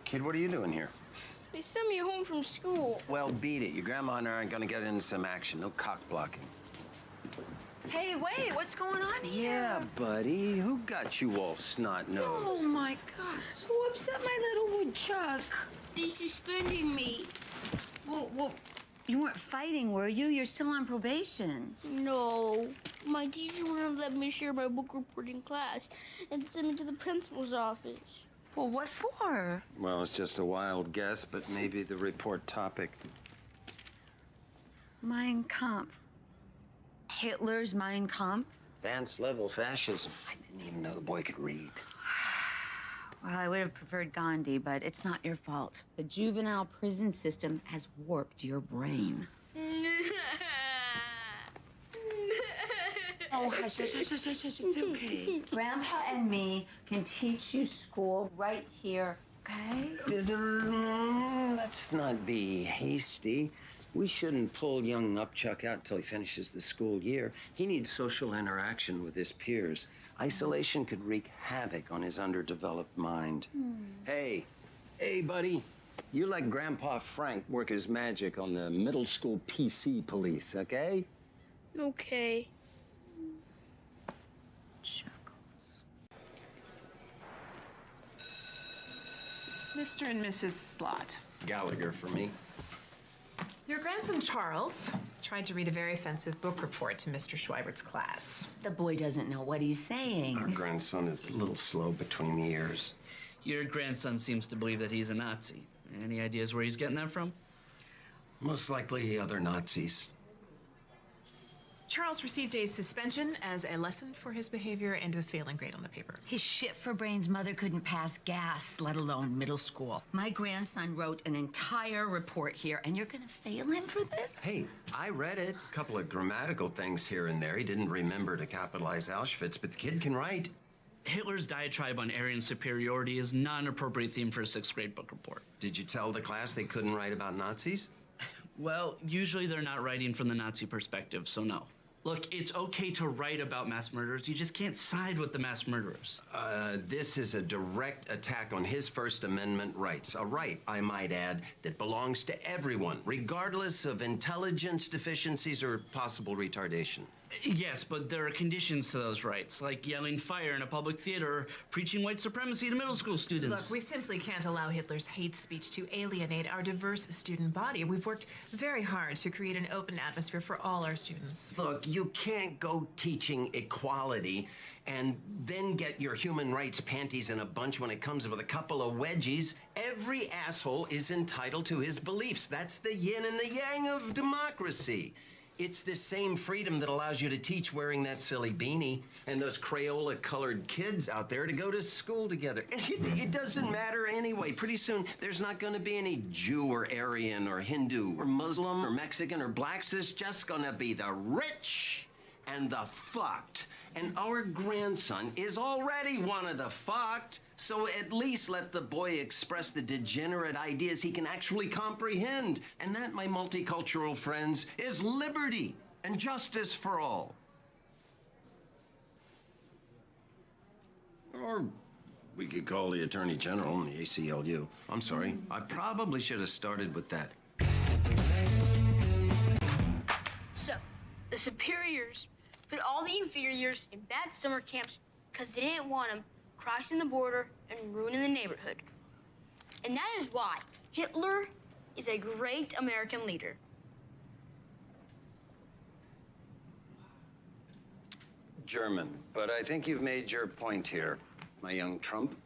Kid, what are you doing here? They sent me home from school. Well, beat it. Your grandma and I aren't gonna get into some action. No cock blocking. Hey, wait, what's going on here? Yeah, buddy. Who got you all snot-nosed? Oh, my gosh. Who upset my little woodchuck? They suspended me. Well, you weren't fighting, were you? You're still on probation. No. My teacher wouldn't let me share my book report in class and sent me to the principal's office. Well, what for? Well, it's just a wild guess, but maybe the report topic. Mein Kampf. Hitler's Mein Kampf? Advanced level fascism. I didn't even know the boy could read. Well, I would have preferred Gandhi, but it's not your fault. The juvenile prison system has warped your brain. Oh, hush, hush, hush, hush, hush, hush, it's okay. Grandpa and me can teach you school right here, okay? Let's not be hasty. We shouldn't pull young Upchuck out until he finishes the school year. He needs social interaction with his peers. Isolation could wreak havoc on his underdeveloped mind. Hey, buddy. You let Grandpa Frank work his magic on the middle school PC police, okay? Okay. Chuckles. Mr. and Mrs. Slott. Gallagher for me. Your grandson, Charles, tried to read a very offensive book report to Mr. Schweibert's class. The boy doesn't know what he's saying. Our grandson is a little slow between the ears. Your grandson seems to believe that he's a Nazi. Any ideas where he's getting that from? Most likely other Nazis. Charles received a suspension as a lesson for his behavior and a failing grade on the paper. His shit-for-brains mother couldn't pass gas, let alone middle school. My grandson wrote an entire report here, and you're gonna fail him for this? Hey, I read it. A couple of grammatical things here and there. He didn't remember to capitalize Auschwitz, but the kid can write. Hitler's diatribe on Aryan superiority is not an appropriate theme for a sixth grade book report. Did you tell the class they couldn't write about Nazis? Well, usually they're not writing from the Nazi perspective, so no. Look, it's okay to write about mass murderers. You just can't side with the mass murderers. This is a direct attack on his First Amendment rights. A right, I might add, that belongs to everyone, regardless of intelligence deficiencies or possible retardation. Yes, but there are conditions to those rights, like yelling fire in a public theater or preaching white supremacy to middle school students. Look, we simply can't allow Hitler's hate speech to alienate our diverse student body. We've worked very hard to create an open atmosphere for all our students. Look, you can't go teaching equality and then get your human rights panties in a bunch when it comes with a couple of wedgies. Every asshole is entitled to his beliefs. That's the yin and the yang of democracy. It's the same freedom that allows you to teach wearing that silly beanie and those Crayola-colored kids out there to go to school together. It doesn't matter anyway. Pretty soon, there's not going to be any Jew or Aryan or Hindu or Muslim or Mexican or blacks. There's just going to be the rich and the fucked. And our grandson is already one of the fucked. So at least let the boy express the degenerate ideas he can actually comprehend. And that, my multicultural friends, is liberty and justice for all. Or we could call the Attorney General and the ACLU. I'm sorry, I probably should have started with that. So, the superiors put all the inferiors in bad summer camps because they didn't want them crossing the border and ruining the neighborhood. And that is why Hitler is a great American leader. German, but I think you've made your point here, my young Trump.